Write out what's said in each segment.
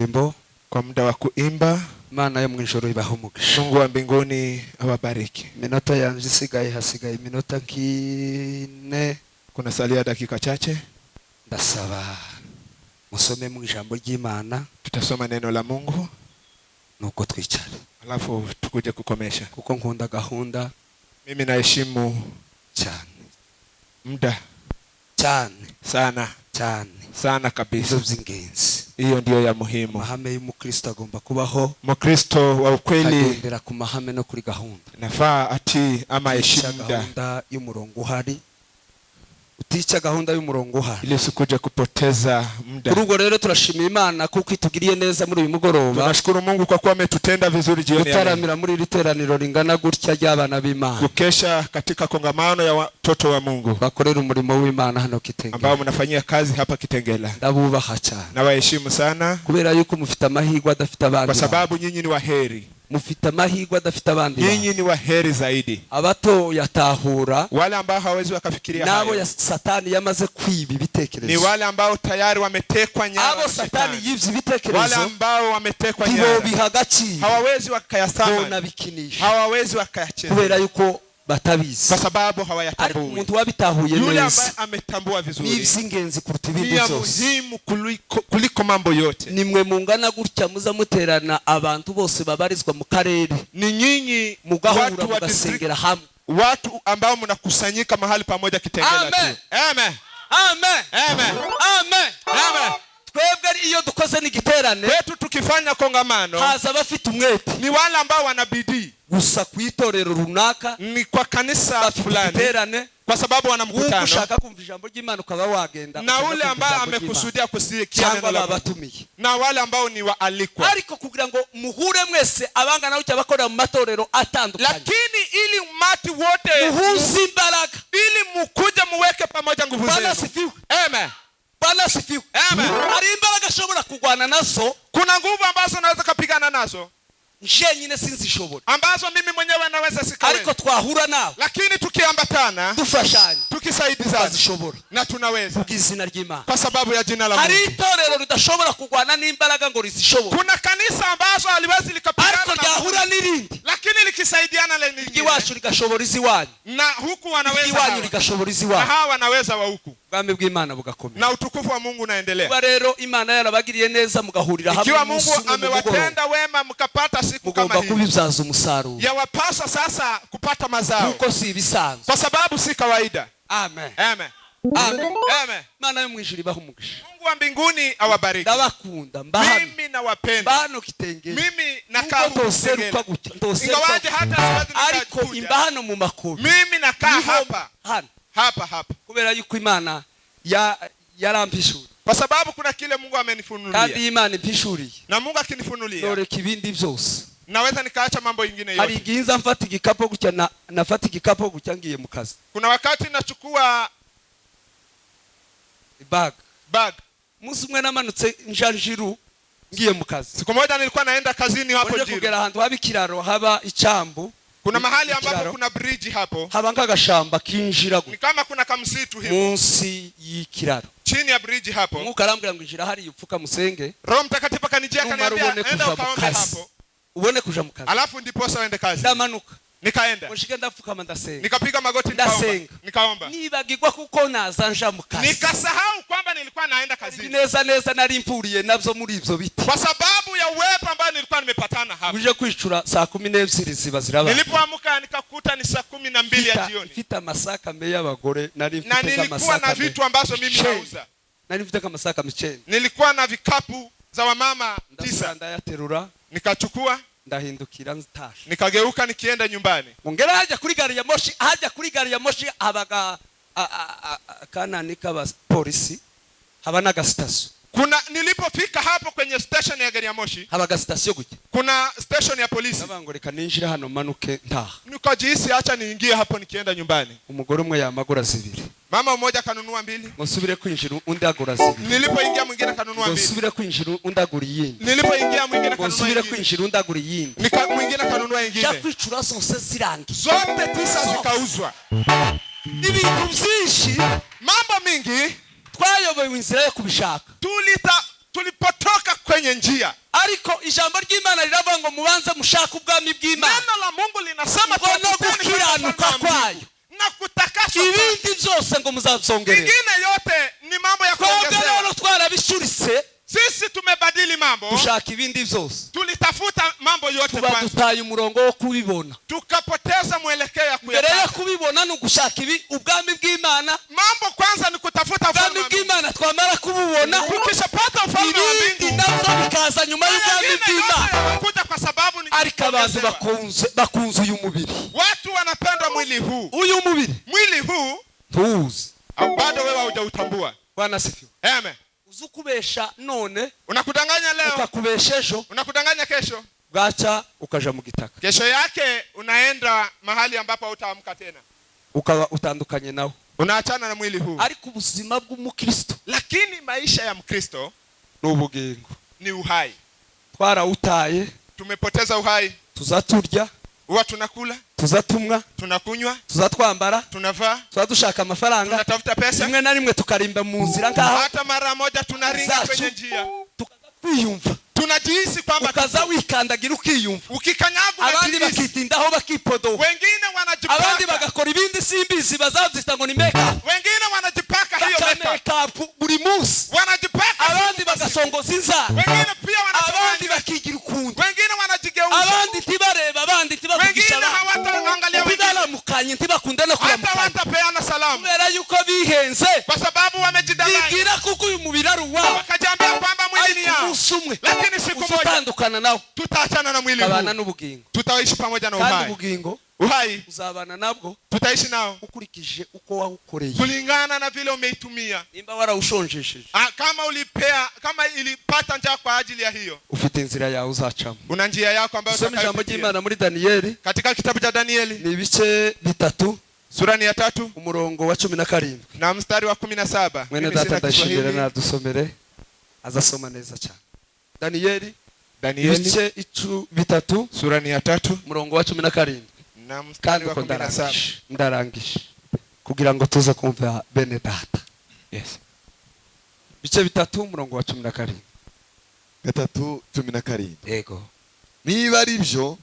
ndirimbo, kwa muda wa kuimba. Imana yo mwijuru ibahe umugisha. Mungu wa mbinguni awabariki. Minota yanjye isigaye, hasigaye minota nk'ine. Kuna salia dakika chache. Ndasaba musome mu ijambo ry'Imana. Tutasoma neno la Mungu nuko twicare. Alafu tukuje kukomesha. Kuko nkunda gahunda. Mimi naheshimu cyane. Muda. Cyane. Sana. Cyane. Sana kabisa. Ibyo by'ingenzi. Hiyo ndio ya muhimu. Mahame y'umukristo agomba kubaho. Mukristo wa ukweli agendera ku mahame no kuri gahunda. Nafaa ati ama heshimu gahunda y'umurongo uhari. Uticha gahunda y'umurongo uhari. Ili usikuje kupoteza muda. Kuri ubwo rero turashimira Imana kuko itugiriye neza muri uyu mugoroba. Tunashukuru Mungu kwa kuwa ametutenda vizuri jioni ya leo. Gutaramira muri iri teraniro ringana gutya ry'abana b'Imana. Kukesha katika kongamano ya watoto wa Mungu. Bakorera umurimo w'Imana hano Kitengela. Ambao mnafanyia kazi hapa Kitengela. Ndabubaha cyane. Na waheshimu sana. Kubera yuko mufite amahirwe adafite abandi. Kwa sababu nyinyi ni waheri. Mufite amahirwe adafite abandi. Nyinyi ni waheri zaidi. Abato yatahura. Wale ambao hawezi wakafikiria hayo. Nabo ya Satani yamaze kwiba ibitekerezo. Ni wale ambao tayari wametekwa nyara. Abo Satani yivye ibitekerezo. Wale ambao wametekwa nyara. Bihagaci. Hawawezi wakayasama. Bona bikinisha. Hawawezi wakayacheza. Kubera yuko batabizi. Kwa sababu hawayatambui. Umuntu wabitahuye neza. Yule ambaye ametambua vizuri. Ni iby'ingenzi kuruta ibindi byose. Ni muhimu kuliko mambo yote. Nimwe mungana gutya muza muterana abantu bose babarizwa mu karere. Ni nyinyi watu wa basengera hamwe. Watu ambao mnakusanyika mahali pamoja Kitengela tu. Amen. Amen. Amen. Amen. Amen. Amen. Twebwe iyo dukoze n'igiterane. Wetu tukifanya kongamano. Haza bafite umwete. Ni wale ambao wanabidii. Gusa kwitorero runaka. Ni kwa kanisa fulani. Kwa sababu wana mkutano. Ushaka kumva ijambo ry'Imana ukaba wagenda. Na ule ambao amekusudia kusikia neno la Mungu. Na wale ambao ni waalikwa. Ariko kugira ngo muhure mwese abangana ucya bakora mu matorero atandukanye. Lakini ili umati wote muhuze imbaraga. Ili mukuje muweke pamoja nguvu zenu. Bwana sifiwe. Amen. Bwana sifiwe. Amen. Ari imbaraga shobora kugwana nazo. Kuna nguvu ambazo naweza kupigana nazo. Njenyine sinzishobora. Ambazo mimi mwenyewe naweza sikaweza. Ariko twahura nao. Lakini tukiambatana, dufashanya, tukisaidizana, na tunaweza. Kugizina ry'Imana. Kwa sababu ya jina la Mungu. Hari itorero ridashobora kugwana n'imbaraga ngo rizishobora. Kuna kanisa ambazo haliwezi likapigana na ryahura n'irindi. Lakini likisaidiana na lingine. Iwacu ligashobora iziwanyu. Na huku wanaweza. Iwanyu ligashobora iziwanyu. Na hawa wanaweza wa huku. Ubwami bw'Imana bugakomera. Na utukufu wa Mungu unaendelea. Kwa rero Imana yarabagiriye neza mugahurira hamwe. Ikiwa Mungu amewatenda wema mkapata siku kama hii. Kubibyaza umusaruro. Yawapasa sasa kupata mazao. Kuko si bisanzwe. Kwa sababu si kawaida. Amen. Amen. Amen. Amen. Mana yo mwijuru ibahe umugisha. Mungu wa mbinguni awabariki. Ndabakunda mbahano. Mimi nawapenda. Mbahano Kitengela. Mimi nakaa huko Kitengela. Ingawaje hata siwezi ariko imbahano mu makobi. Mimi nakaa hapa. Hapa. Kubera yuko Imana yarampishura. Kwa sababu kuna kile Mungu amenifunulia. Kandi Imana impishuriye. Na Mungu akinifunulia. Dore kibindi byose. Naweza nikaacha mambo mengine yote. Hari igihinza mfata igikapo gutya nafata igikapo gutya ngiye mu kazi. Kuna wakati nachukua bag. Musi umwe namanutse njanjiru ngiye mu kazi. Siku moja nilikuwa naenda kazini hapo Njiru. Kugera ahantu haba ikiraro haba icambu. Kuna mahali ambapo kuna bridge hapo. Haba nk'agashamba kinjira ni kama kuna kamsitu hivi. Munsi y'ikiraro. Chini ya bridge hapo. Mungu arambwira ngo injira hari upfuka musenge. Roho Mtakatifu akanijia akaniambia enda ukaombe hapo. Ubone kuja mu kazi. Alafu ndipo sasa uende kazi. Ndamanuka. Nikaenda. Mushike ndapfukama ndasenga. Nikapiga magoti nikaomba. Nibagirwa kuko nazanja mu kazi. Nikasahau kwamba nilikuwa naenda kazini. Neza nari mpuriye navyo muri ivyo biti. Kwa sababu ya uwepo ambao nilikuwa nimepatana hapa. Uje kwicura saa 12 ziba ziraba. Nilipoamka nikakuta ni saa 12 ya jioni. Mfita masaka meya abagore nari mfite kama masaka. Na nilikuwa na vitu ambazo mimi nauza. Nari mfite kama masaka micheni. Nilikuwa na vikapu za wamama 9. Ndayaterura. Nikachukua. Ndahindukira nzitasha. Nikageuka nikienda nyumbani. Ongera haja kuri gari ya moshi habaga kanani kaba polisi haba naga station. Nilipofika hapo kwenye station ya gari ya moshi. Habaga station gute? Kuna station ya polisi. Nabangoreka ninjira hano manuke ntaha. Nikajihisi acha niingie hapo nikienda nyumbani. Umugore umwe yamagura 2. Mama mmoja kanunua 2. Musubire kwinjira undi agura 2. Nilipoingia mwingine kanunua 2. Musubire kwinjira undi agura yindi. Nilipoingia mwingine kanunua 2. Musubire kwinjira undi agura yindi. Mwingine kanunua nyingine. Yakwicura zose zirangi. Zote 9 zikauzwa. Ibintu byinshi, mambo mingi twayoboye inzira yo kubishaka. tulipotoka kwenye njia. Ariko ijambo ry'Imana riravuga ngo mubanze mushaka ubwami bw'Imana. Neno la Mungu linasema no gukiranuka kwayo na kutakaswa. Ibindi byose ngo muzazongerera. Ingine yote ni mambo ya kuongezea. Kwa twarabishuritse. Sisi tumebadili mambo. Tushaka ibindi byose. Tulitafuta mambo yote kwanza. Tubadutaye umurongo wo kubibona. Tukapoteza mwelekeo ya kuyapata. Mbere yo kubibona no gushaka ubwami bw'Imana. Mambo kwanza ni kutafuta ubwami bw'Imana, twamara kububona tukishapata ufalme wa mbingu nabyo bikaza nyuma y'ubwami bw'Imana. Kuja kwa sababu ni ariko abantu bakunze uyu mubiri. Watu wanapenda mwili huu. Uyu mubiri. Mwili huu tuuzi. Bado wewe hujautambua. Bwana sifiwe. Amen. Uzukubesha none, unakudanganya leo, ukakubeshesho, unakudanganya kesho, gacha ukaja mu gitaka. Kesho yake unaenda mahali ambapo utaamka tena. Ukawa utandukanye nao. Unaachana na mwili huu. Ariko ubuzima bw'umukristo, lakini maisha ya Mkristo n'ubugingo, ni uhai. Twarautaye, tumepoteza uhai. Tuzaturya, huwa tunakula, tuzatumwa, tunakunywa, tuzatwambara, tunavaa, tuzadushaka amafaranga, tunatafuta pesa. Rimwe na rimwe tukarimba mu nzira ngaho. Hata mara moja tunaringa kwenye njia. Tukiyumva. Tunajihisi kwamba ukaza wikandagira ukiyumva. Ukikanyaga abandi bakitindaho bakipodo. Wengine wanajipaka. Abandi bagakora ibindi simbizi bazavyita ngo ni makeup. Wengine wanajipaka hiyo makeup buri munsi. Wanajipaka. Abandi bagasongoza inzara. Wengine pia abandi bakigira ukundi. Wengine wanajigeuza. Abandi tibareba, abandi tibavugisha. Wengine hawataangalia wengine. Bidaramukanye ntibakunda no kuramukanya. Hata watapeana salamu. Kubera yuko bihenze. Kwa sababu wamejidanganya. Bigira kuko uyu mubiri ari uwabo. Wakajambia kwamba mwili ni yao. Lakini siku moja tutandukana nao. Tutaachana na mwili huu. Kabana n'ubugingo. Tutaishi pamoja na uhai. Kandi ubugingo, uhai uzabana nabwo, tutaishi nao ukurikije uko wawukoreye. Kulingana na vile umeitumia. Nimba warawushonjesheje. Kama ulipea, kama ilipata njaa kwa ajili ya hiyo, ufite inzira yawe uzacamo. Una njia yako ambayo utakayopitia. Soma ijambo ry'Imana muri Danieli. Katika kitabu cha Danieli. Ni ibice 3. Sura ni ya 3. Umurongo wa 17. Na mstari wa 17. Mwene data ndashimira na dusomere. Azasoma neza cyane. Danieli. Ibice 3. Sura ni ya 3. Umurongo wa 17. Na mstari wa 17. Ndarangisha. Kugira ngo tuze kumva bene data. Yes. Bice 3 umurongo wa 17. 3:17. Yego. Niba ari byo,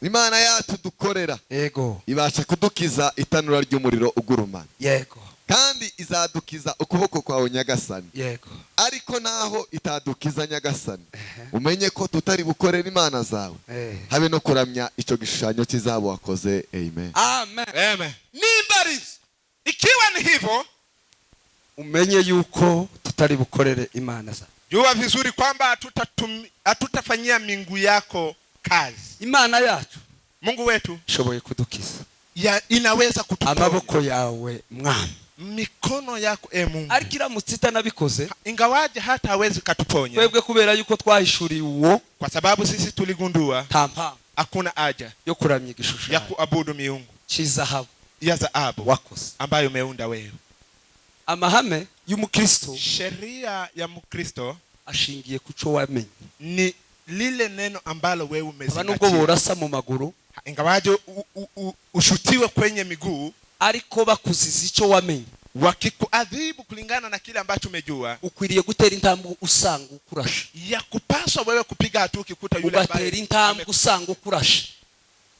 Imana yacu dukorera, yego, ibasha kudukiza itanura ry'umuriro ugurumana. Yego. Kandi izadukiza ukuboko kwawe Nyagasani. Yego. Ariko naho itadukiza Nyagasani, umenye ko tutari bukorera imana zawe. Habe no kuramya ico gishushanyo cy'izabo wakoze. Amen. Amen. Amen. Nimbari. Ikiwa ni hivyo, umenye yuko tutari bukorere imana zawe. Jua vizuri kwamba hatutafanyia miungu yako kazi. Imana yacu, Mungu wetu, shoboye kudukiza. Inaweza kutuponya. Amaboko yawe Mwami. Mikono yako Mungu. Arikira mutita nabikoze. Ingawaje hata hawezi katuponya. Twebwe kubera yuko twahishuriye uwo. Kwa sababu sisi tuligundua. Tampa. Hakuna haja yo kuramya igishushanyo. Ya kuabudu miungu. Chizahabu. Ya dhahabu. Wakoze. Ambayo umeunda wewe. Amahame y'umukristo. Sheria ya Mkristo ashingiye kuco wamenye. Ni lile neno ambalo wewe umezingatia. Nubwo borasa mu maguru. Ingawaje ushutiwe kwenye miguu. Ariko bakuziza ico wamenye. Wakikuadhibu kulingana na kile ambacho umejua. Ukwiriye gutera intambwe usanga ukurasha. Ya kupaswa wewe kupiga hatua ukikuta yule ambaye. Ugatera intambwe usanga ukurasha.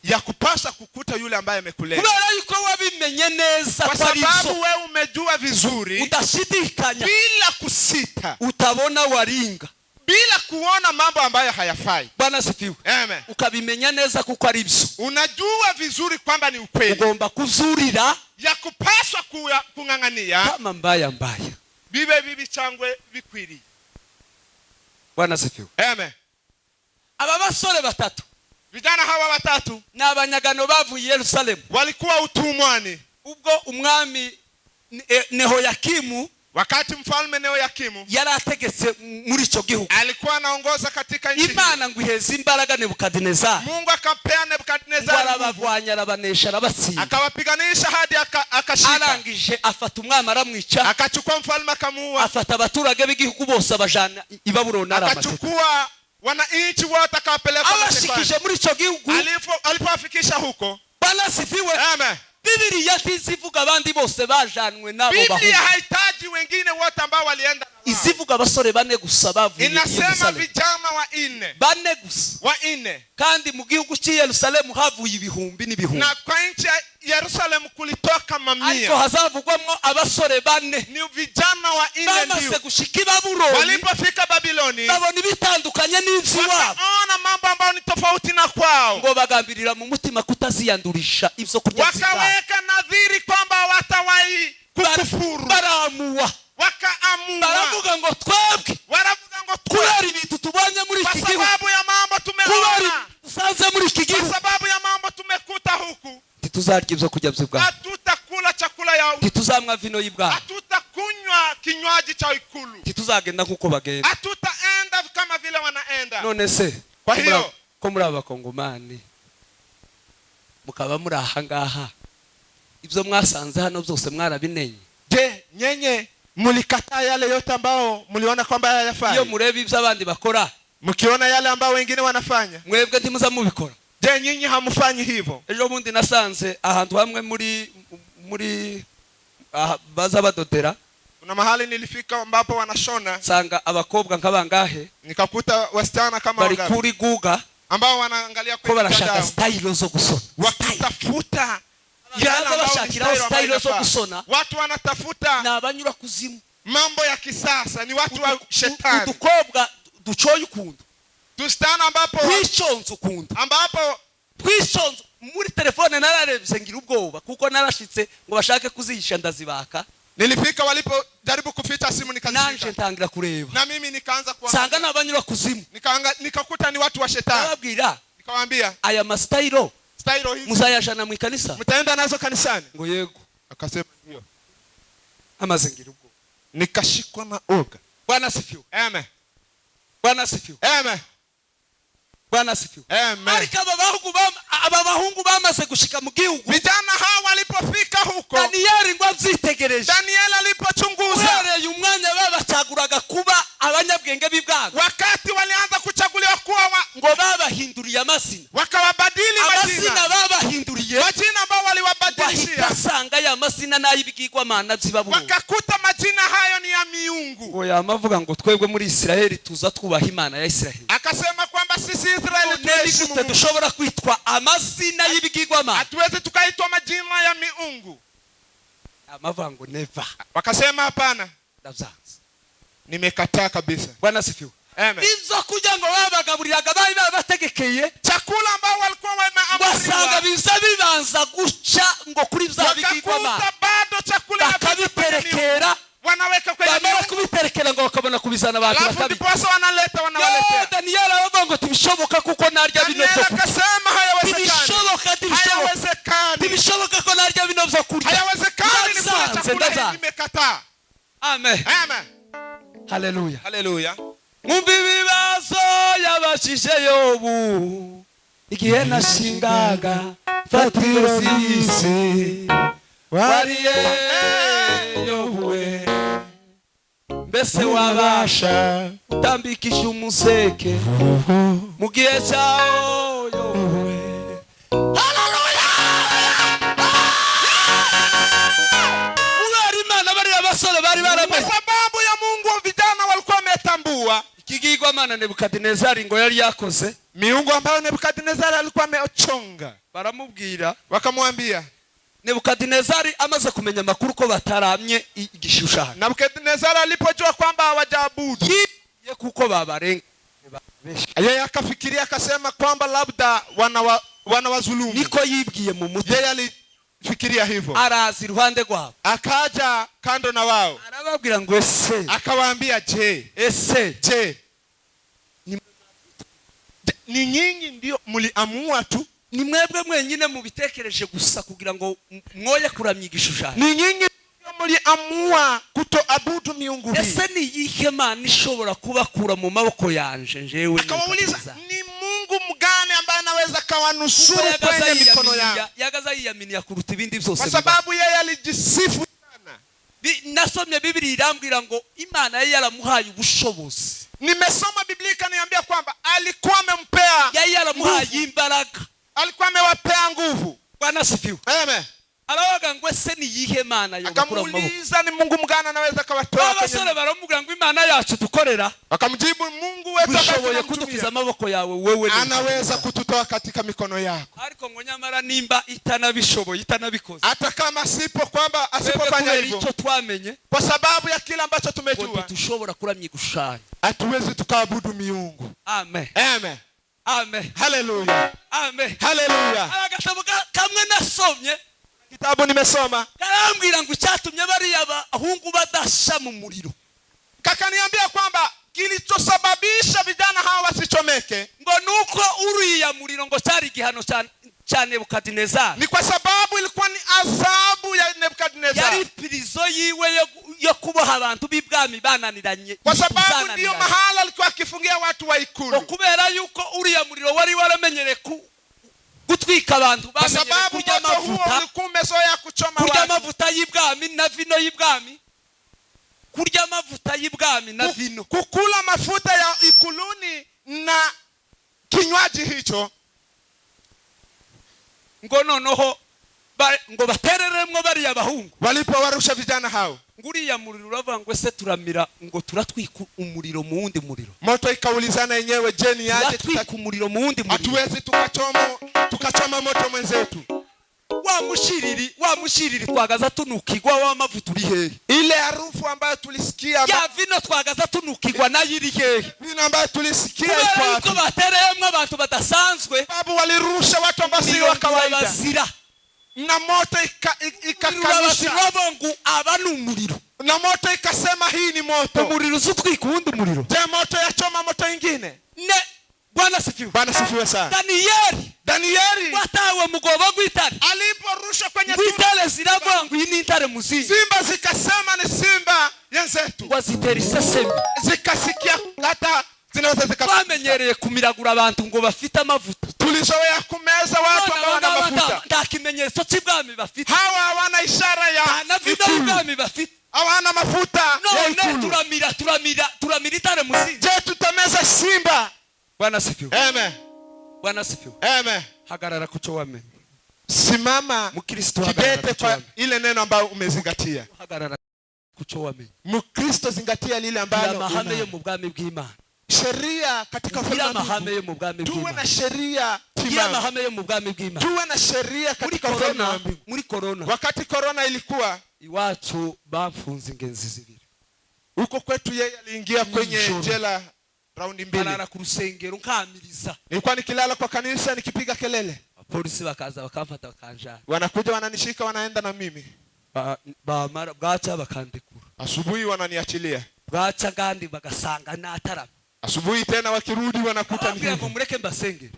Ya kupasa kukuta yule ambaye amekulea. Kubera yuko wabimenye neza kwa sababu wewe umejua vizuri. Udashidikanya. Bila kusita. Utabona waringa. Bila kuona mambo ambayo hayafai. Bwana sifiwe. Amen. Ukabimenya neza kuko ari byo. Unajua vizuri kwamba ni ukweli. Ugomba kuzurira. Ya kupaswa kungangania. Kama mbaya. Bibi changwe bikwiri. Bwana sifiwe. Amen. Aba basore batatu. Vijana hawa watatu ni abanyagano bavuye Yerusalemu. Walikuwa utumwani. Ubwo umwami Nehoyakimu, wakati mfalme Nehoyakimu yarategetse muri ico gihugu, alikuwa anaongoza katika nchi. Imana ngo iheze imbaraga Nebukadinezari. Mungu akapea Nebukadinezari. Arabavwanya arabanesha arabatsinda. Akawapiganisha hadi akashika. Arangije afata umwami aramwica. Akachukua mfalme akamuua. Afata abaturage b'igihugu bose abajana i Babuloni aramateka. Akachukua wananchi wote akawapeleka abashikije muri ico gihugu. Alipowafikisha huko. Bwana sifiwe. Amen. Biblia tizivuga abandi bose bajanwe nabo bahungu. Biblia haitaji wengine wote ambao walienda. Izivuga abasore bane gusa bavuye. Inasema vijana wa 4. Bane gusa. Wa 4. Kandi mu gihugu cy'i Yerusalemu havuye ibihumbi n'ibihumbi. Na kwa nchi ya Yerusalemu kulitoka mamia. Ariko hazavugwamo abasore bane. Ni vijana wa 4 ndio. Bamaze gushika i Babuloni. Walipofika Babiloni. Babona ibitandukanye n'ivy'iwabo. Wakaona mambo ambayo ni tofauti na kwao. Ngo bagambirira mu mutima kutaziyandurisha ivyo kurya vy'Imana. Wakaweka nadhiri kwamba watawahi kukufuru. Baramuwa. Wakaamua. Baravuga ngo twebwe. Waravuga ngo kubera ibintu tubonye muri iki gihugu. Kwa sababu ya mambo tumeona. Usanze muri iki gihugu. Kwa sababu ya mambo tumekuta huku. Tituzarya ivyo kurya vy'Ibwami. Hatutakula chakula ya. Tituzamwa vino y'Ibwami. Hatutakunywa kinywaji cha ikulu. Tituzagenda nkuko bagenda. Hatutaenda kama vile wanaenda. None se. Kwa hiyo ko muri abakongomani mukaba muri aha ngaha ibyo mwasanze hano byose mwarabimenye. Je, nyenye mulikataa yale yote ambao muliona kwamba hayafai? Iyo mureba ibyo abandi bakora, mkiona yale ambao wengine wanafanya, mwebwe ntimuza mubikora. Je, nyinyi hamfanyi hivyo? Ejo bundi nasanze ahantu hamwe muri baza badodera. Kuna mahali nilifika ambapo wanashona. Sanga abakobwa nkabangahe. Nikakuta wasichana kama wangahe. Bari kuri guga. Ambao wanaangalia kwa barashaka style zo gusona. Wakitafuta yala bashakira style zo gusona. Watu wanatafuta na abanyura kuzimu. Mambo ya kisasa, ni watu wa shetani. Udukobwa ducoye ukundu. Tustana ambapo twishonze ukundu. Ambapo twishonze muri telefone nararebye ngira ubwoba kuko narashitse ngo bashake kuzihisha ndazibaka. Nilifika walipo jaribu kuficha simu nikazishika. Nanje ntangira kureba. Na mimi nikaanza kuangalia. Sanga nabanyura kuzimu. Nikakuta ni watu wa shetani. Nababwira. Nikawaambia aya mastailo. Stailo hizi. Musayajana mu kanisa. Mtaenda nazo kanisani? Ngo yego. Akasema ndio. Amazingira ubwo. Nikashikwa na oga. Bwana sifiwe. Amen. Bwana sifiwe. Amen. Bwana sifiwe. Amen. Ariko abahungu bamaze gushika mu gihugu. Vijana hao walipofika huko. Daniel ngo avyitegereje. Daniel alipochunguza. Uhereye umwanya babacaguraga kuba abanyabwenge b'Ibwami. Wakati walianza kuchaguliwa kuwa ngo babahinduriye amazina. Wakawabadili majina. Amazina babahinduriye. Majina ambao waliwabadilishia. Wakasanga ya mazina n'ayibigirwamana by'Ibabuloni. Wakakuta majina hayo ni ya miungu. Ngo yamavuga ngo twebwe muri Israeli tuza twubaha Imana ya Israeli. Akasema kwamba sisi Israeli tunaheshimu. Dushobora kwitwa amazina y'ibigirwamana. Hatuwezi tukaitwa majina ya miungu. Amavuga ngo never. Wakasema hapana. Ndavyanze. Nimekataa kabisa. Bwana sifiwe. Amen. Izo kujya ngo babagaburiraga bari babategekeye chakula ambao walikuwa wameamriwa. Wasanga biza bibanza guca ngo kuri bya bigirwamana. Bado chakula bakabiterekera. Wanaweka kwenye bamara kubiterekera ngo bakabona kubizana abantu bakabi. Alafu wanaleta wanawaletea. Daniel aravuga ngo tibishoboka kuko narya bino byo. Akasema hayawezekani. Tibishoboka ko narya bino byo kurya. Hayawezekani ni kula chakula nimekataa. Amen. Amen. Hallelujah. Hallelujah. Mumbi bibazo yabashije Yobu igihe nashingaga fatiro zisi wariye Yobuwe mbese wabasha utambikisha umuseke mu gihe cyawo Yobuwe. Hallelujah. Imana bari abasore bari baramaze sababu ya Mungu vijana walikuwa wametambua ikigirwamana Nebukadinezari ngo yari yakoze miungu ambayo Nebukadinezari alikuwa amechonga. Baramubwira wakamwambia Nebukadinezari amaze kumenya makuru ko bataramye igishushanyo. Nebukadinezari alipojua kwamba hawajaabudu ye kuko babarenga yeye akafikiria akasema kwamba labda wanawazulumu. Niko yibwiye mu mutima. Yeye alifikiria hivyo. Arazi ruhande rwabo. Akaja kando na wao. Arababwira ngo ese. Akawaambia je. Ni nyinyi ndio muliamua tu? Ni mwebwe mwenyine mubitekereje gusa kugira ngo mwoye kuramya igishushanyo? Ni nyinyi ndio muliamua kutoabudu miungu hii? Ese ni yihe Mana ishobora kubakura mu maboko yanje njewe? Akawauliza ni Mungu mgani ambaye anaweza kawanusuru kwenye mikono yao? Yagaza yiyaminiya kuruta ibindi byose. Kwa sababu yeye alijisifu sana. Nasomye Biblia irambwira ngo Imana yari yaramuhaye ubushobozi. Nimesoma Biblia ikaniambia kwamba alikuwa amempea yari yaramuhaye imbaraga. Alikuwa amewapea nguvu. Bwana sifiwe. Amen. se ni yihe mana yo gukura mu maboko? Akamuuliza ni Mungu mgani anaweza kawatoa abasore baramubwira ngo imana yacu tukorera, akamjibu Mungu wetu bishoboye kudukiza amaboko yawe wewe anaweza kututoa katika mikono yako. Ariko ngo nyamara nimba itanabishoboye itanabikoze, hata kama asipofanya hivyo, icyo twamenye kwa sababu ya kila ambacho tumejua, tushobora kuramya gushanya, hatuwezi tukaabudu miungu. Amen, amen, amen, haleluya, amen, haleluya. Agatabo kamwe nasomye, kitabu nimesoma, karambwira ngo cyatumye bari abahungu badasha mu muriro. Kakaniambia kwamba kilichosababisha vijana hawa wasichomeke ngo nuko uriya muriro ngo cyari gihano cha Nebukadnezar, ni kwa sababu ilikuwa ni adhabu ya Nebukadnezar, yari prison yiwe yo kuboha abantu b'ibwami bananiranye, kwa sababu ndio mahala alikuwa akifungia watu wa ikulu, kubera yuko uriya muriro wari waramenyere gutwika abantu, bamenyere kurya amavuta, ulikuwa umezoea kuchoma watu, kurya amavuta y'ibwami na vino y'ibwami, kurya amavuta y'ibwami na vino, kukula mafuta ya ikuluni na kinywaji hicho. Ngo noneho ngo batereremwe bari abahungu, walipowarusha vijana hao, nguriya muriro uravuga ngo ese turamira ngo turatwika umuriro mu wundi muriro. Moto ikaulizana yenyewe, je ni aje turatwika umuriro mu wundi muriro? Hatuwezi tukachoma moto mwenzetu. Wa mushiriri twagaza tunukigwa wa mavuta uri hehe? Ile harufu ambayo tulisikia, ya vino twagaza tunukigwa na yiri hehe? Vino ambayo tulisikia iko wapi? Kuko batereyemwe abantu badasanzwe, sababu walirusha watu ambao si wa kawaida, na moto ikakanisha ngo aba ni umuriro, na moto ikasema hii ni moto. Umuriro uzutwika uwundi muriro, je moto yachoma moto ingine? Ne Bwana sifiwe. Bwana sifiwe sana. Danieli watawe mugoba gwitare, aliporushwa kwenye gwitare ziravuga ngo iyi ni intare muzinzi, simba zikasema ni simba yenzetu, wazitera isesemi, zikasikia hata zinaweza bamenyereye kumiragura abantu ngo bafite amavuta, tulizoea kumeza watu ambao wana mafuta, nta kimenyetso cy'ibwami bafite, hawa hawana ishara ya ibwami bafite, hawana mafuta ya ikulu. turamira itare muzinzi, je tutameza simba? Bwana sifiwe. Amen. Bwana sifiwe. Amen. Hagarara kucho wame, simama Mkristo, kidete kwa ile neno ambayo umezingatia. Hagarara kucho wame, Mkristo zingatia lile ambalo mahame yo mu bwami bw'Imana, sheria katika ufalme mahame yo mu bwami bw'Imana, tuwe na sheria timama, mahame yo mu bwami bw'Imana, tuwe na sheria katika ufalme wa mbingu. Muri corona, wakati corona ilikuwa iwacu bamfunze ingenzi zibiri, huko kwetu yeye aliingia kwenye jela raundi 2, alala ku rusengero nkamiriza, nilikuwa nikilala kwa kanisa nikipiga kelele, polisi bakaza bakamfata bakanja, wanakuja wananishika wanaenda na mimi, bamara bwacha bakandekura, asubuhi wananiachilia, bwacha gandi bagasanga natara, asubuhi tena wakirudi wanakuta ni mureke mbasengere.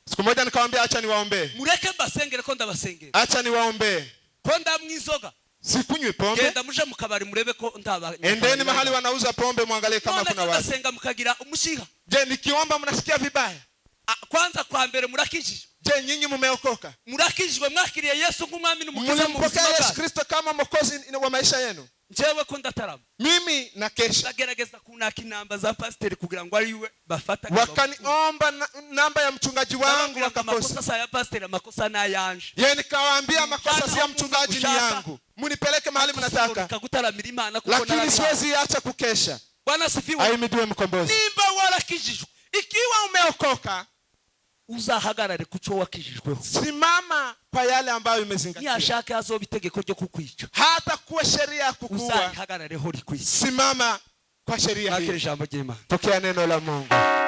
Siku moja nikamwambia acha niwaombe, mureke mbasengere ko ndabasengere, acha niwaombe, ko ndamwizoga sikunywi pombe, genda muje mukabari murebe ko ndaba, endeni mahali wanauza pombe muangalie kama kuna watu, basenga mukagira umushiha. Je nikiomba mnasikia vibaya? Kwanza kwa mbere murakijije? Je nyinyi mumeokoka? Murakijwe mwakiriye Yesu nk'umwami n'umukiza mu buzima bwanyu? Yesu Kristo kama mwokozi wa maisha yenu? Jewe ko ndatarama, mimi na kesha nagerageza kunaka inamba za pastor kugira ngo ariwe bafata, wakaniomba namba ya mchungaji wangu, wakakosa. Makosa ya pastor makosa na yanje, yeye nikawaambia makosa si ya mchungaji ni yangu, munipeleke mahali mnataka, nikagutaramira Imana kuko lakini siwezi acha kukesha. Bwana sifiwe. Ahimidiwe mkombozi. Nimba warakijijwe, ikiwa umeokoka uzahagarare kuco wakijijweho, simama kwa yale ambayo umezingatia. Yashaka azoba itegeko ryo kukwica, hata kuwa sheria ya kukuua, uzahagarare ho rikwisi, simama kwa sheria hii. Jambo jema, pokea neno la Mungu.